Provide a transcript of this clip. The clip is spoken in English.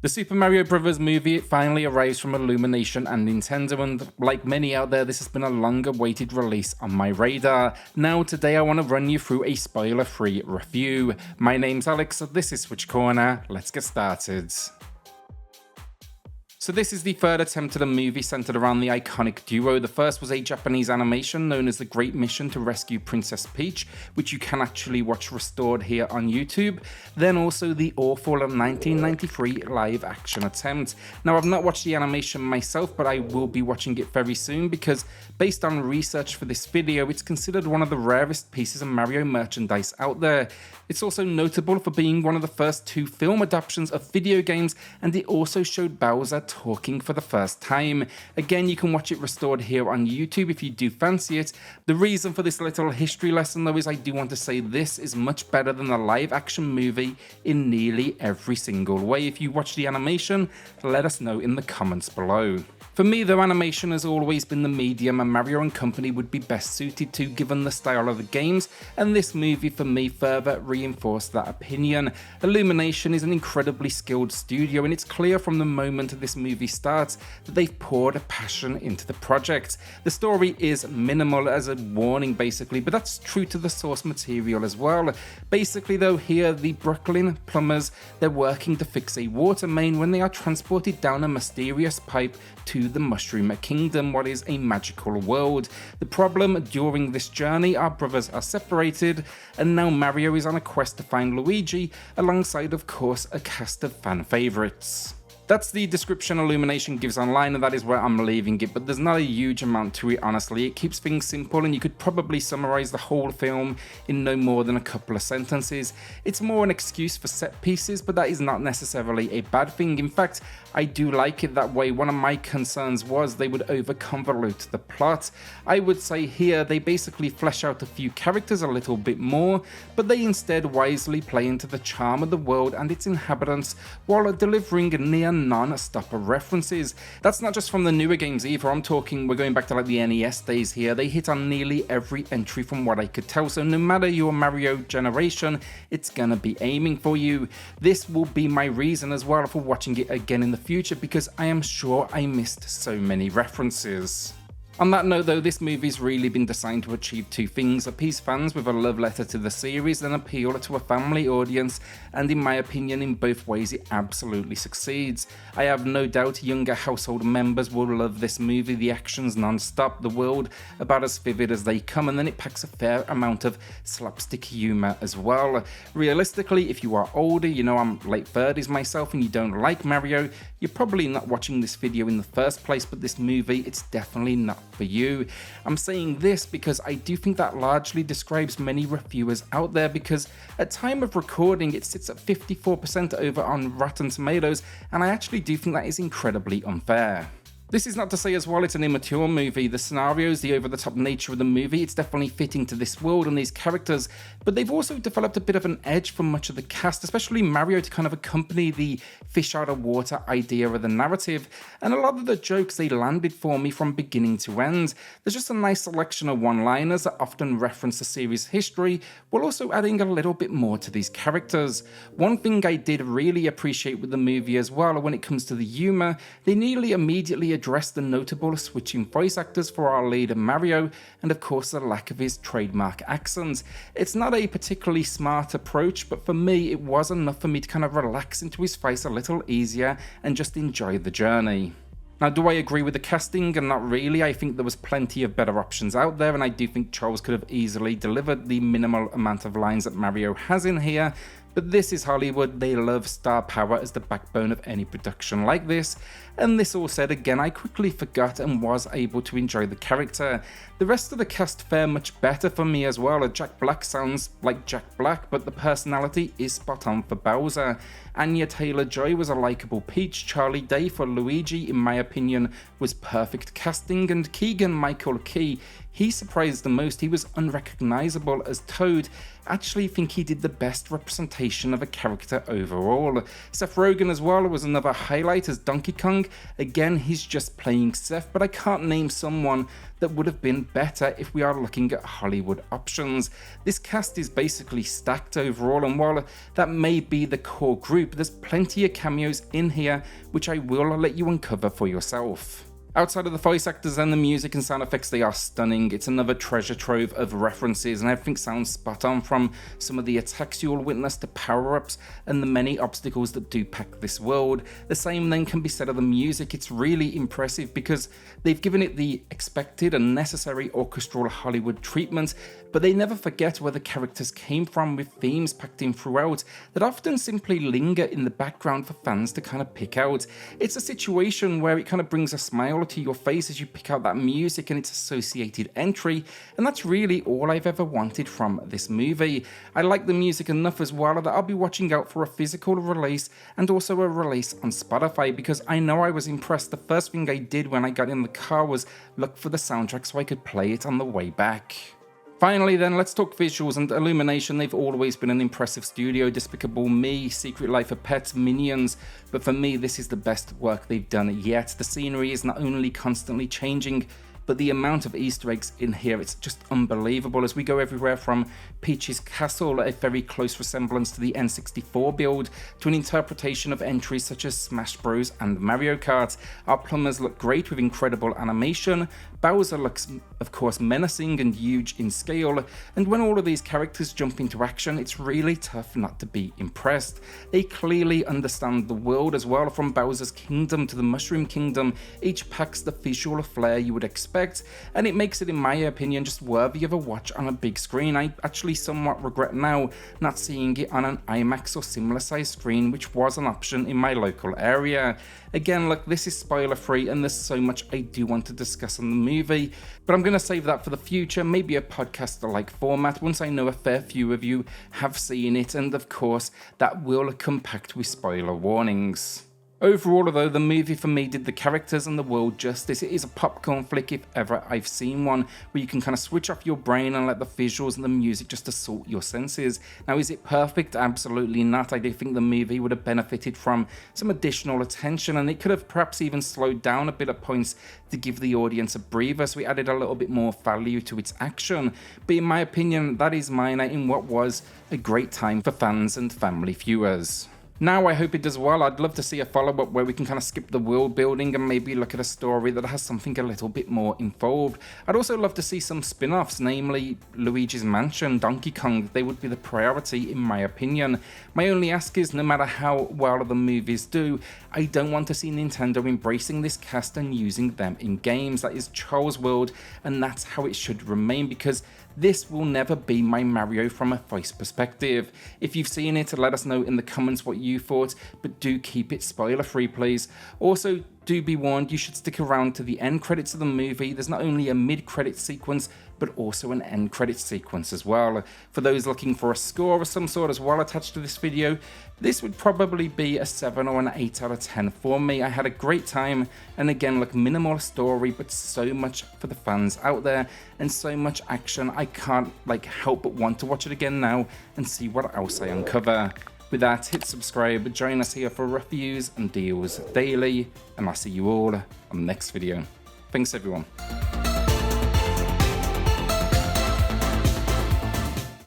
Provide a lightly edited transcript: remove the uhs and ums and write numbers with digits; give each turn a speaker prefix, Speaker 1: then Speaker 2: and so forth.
Speaker 1: The Super Mario Bros. Movie finally arrives from Illumination and Nintendo, and like many out there, this has been a long-awaited release on my radar. Now, today I want to run you through a spoiler-free review. My name's Alex, this is SwitchCorner, let's get started. So this is the third attempt at a movie centered around the iconic duo. The first was a Japanese animation known as The Great Mission to Rescue Princess Peach, which you can actually watch restored here on YouTube. Then also the awful 1993 live action attempt. Now I've not watched the animation myself, but I will be watching it very soon because based on research for this video, it's considered one of the rarest pieces of Mario merchandise out there. It's also notable for being one of the first two film adaptations of video games, and it also showed Bowser talking for the first time. Again, you can watch it restored here on YouTube if you do fancy it. The reason for this little history lesson though is I do want to say this is much better than the live action movie in nearly every single way. If you watch the animation, let us know in the comments below. For me though, animation has always been the medium and Mario & Company would be best suited to given the style of the games, and this movie for me further reinforced that opinion. Illumination is an incredibly skilled studio, and it's clear from the moment this movie starts that they've poured a passion into the project. The story is minimal as a warning basically, but that's true to the source material as well. Basically though, here the Brooklyn plumbers, they're working to fix a water main when they are transported down a mysterious pipe to the Mushroom Kingdom, what is a magical world. The problem during this journey, our brothers are separated, and now Mario is on a quest to find Luigi, alongside of course a cast of fan favourites. That's the description Illumination gives online, and that is where I'm leaving it, but there's not a huge amount to it honestly. It keeps things simple and you could probably summarise the whole film in no more than a couple of sentences. It's more an excuse for set pieces, but that is not necessarily a bad thing. In fact, I do like it that way. One of my concerns was they would over-convolute the plot. I would say here they basically flesh out a few characters a little bit more, but they instead wisely play into the charm of the world and its inhabitants while delivering near non-stop references. That's not just from the newer games either. I'm talking, we're going back to like the NES days here. They hit on nearly every entry from what I could tell, so no matter your Mario generation, it's gonna be aiming for you. This will be my reason as well for watching it again in the future, because I am sure I missed so many references. On that note though, this movie's really been designed to achieve two things: appease fans with a love letter to the series and appeal to a family audience, and in my opinion in both ways it absolutely succeeds. I have no doubt younger household members will love this movie. The action's non-stop, the world about as vivid as they come, and then it packs a fair amount of slapstick humour as well. Realistically, if you are older, you know I'm late 30s myself, and you don't like Mario, you're probably not watching this video in the first place, but this movie, it's definitely not for you. I'm saying this because I do think that largely describes many reviewers out there, because at time of recording it sits at 54% over on Rotten Tomatoes, and I actually do think that is incredibly unfair. This is not to say as well it's an immature movie. The scenarios, the over-the-top nature of the movie, it's definitely fitting to this world and these characters, but they've also developed a bit of an edge for much of the cast, especially Mario, to kind of accompany the fish out of water idea of the narrative, and a lot of the jokes, they landed for me from beginning to end. There's just a nice selection of one-liners that often reference the series' history, while also adding a little bit more to these characters. One thing I did really appreciate with the movie as well, when it comes to the humour, they nearly immediately address the notable switching voice actors for our leader Mario, and of course the lack of his trademark accent. It's not a particularly smart approach, but for me it was enough for me to kind of relax into his face a little easier and just enjoy the journey. Now, do I agree with the casting? And not really. I think there was plenty of better options out there, and I do think Charles could have easily delivered the minimal amount of lines that Mario has in here. But this is Hollywood, they love star power as the backbone of any production like this, and this all said again, I quickly forgot and was able to enjoy the character. The rest of the cast fare much better for me as well. Jack Black sounds like Jack Black, but the personality is spot on for Bowser. Anya Taylor-Joy was a likeable Peach. Charlie Day for Luigi, in my opinion, was perfect casting, and Keegan-Michael, he surprised the most. He was unrecognizable as Toad, I actually think he did the best representation of a character overall. Seth Rogen as well was another highlight as Donkey Kong. Again, he's just playing Seth, but I can't name someone that would have been better if we are looking at Hollywood options. This cast is basically stacked overall, and while that may be the core group, there's plenty of cameos in here which I will let you uncover for yourself. Outside of the voice actors and the music and sound effects, they are stunning. It's another treasure trove of references, and everything sounds spot on, from some of the attacks you'll witness to power-ups and the many obstacles that do pack this world. The same then can be said of the music. It's really impressive because they've given it the expected and necessary orchestral Hollywood treatment, but they never forget where the characters came from, with themes packed in throughout that often simply linger in the background for fans to kind of pick out. It's a situation where it kind of brings a smile to your face as you pick out that music and its associated entry, and that's really all I've ever wanted from this movie. I like the music enough as well that I'll be watching out for a physical release and also a release on Spotify, because I know I was impressed. The first thing I did when I got in the car was look for the soundtrack so I could play it on the way back. Finally then, let's talk visuals, and Illumination. They've always been an impressive studio. Despicable Me, Secret Life of Pets, Minions, but for me this is the best work they've done yet. The scenery is not only constantly changing, but the amount of Easter eggs in here, it's just unbelievable, as we go everywhere from Peach's Castle, a very close resemblance to the N64 build, to an interpretation of entries such as Smash Bros and Mario Kart. Our plumbers look great with incredible animation. Bowser looks, of course, menacing and huge in scale, and when all of these characters jump into action, it's really tough not to be impressed. They clearly understand the world as well, from Bowser's Kingdom to the Mushroom Kingdom. Each packs the visual flair you would expect, and it makes it, in my opinion, just worthy of a watch on a big screen. I actually somewhat regret now not seeing it on an IMAX or similar size screen, which was an option in my local area. Again, look, this is spoiler free and there's so much I do want to discuss on the movie, but I'm going to save that for the future, maybe a podcast-like format once I know a fair few of you have seen it, and of course that will come packed with spoiler warnings. Overall, though, the movie for me did the characters and the world justice. It is a popcorn flick if ever I've seen one, where you can kind of switch off your brain and let the visuals and the music just assault your senses. Now, is it perfect? Absolutely not. I do think the movie would have benefited from some additional attention, and it could have perhaps even slowed down a bit at points to give the audience a breather, so we added a little bit more value to its action. But in my opinion, that is minor in what was a great time for fans and family viewers. Now, I hope it does well. I'd love to see a follow-up where we can kind of skip the world building and maybe look at a story that has something a little bit more involved. I'd also love to see some spin-offs, namely Luigi's Mansion, Donkey Kong. They would be the priority in my opinion. My only ask is, no matter how well the movies do, I don't want to see Nintendo embracing this cast and using them in games. That is Charles' world, and that's how it should remain, because this will never be my Mario from a voice perspective. If you've seen it, let us know in the comments what you thought, but do keep it spoiler free, please. Also, do be warned, you should stick around to the end credits of the movie. There's not only a mid-credit sequence, but also an end credit sequence as well. For those looking for a score of some sort as well attached to this video, this would probably be a 7 or an 8 out of 10 for me. I had a great time, and again, look, minimal story, but so much for the fans out there, and so much action. I can't help but want to watch it again now and see what else I uncover. With that, hit subscribe, join us here for reviews and deals daily, and I'll see you all on the next video. Thanks everyone.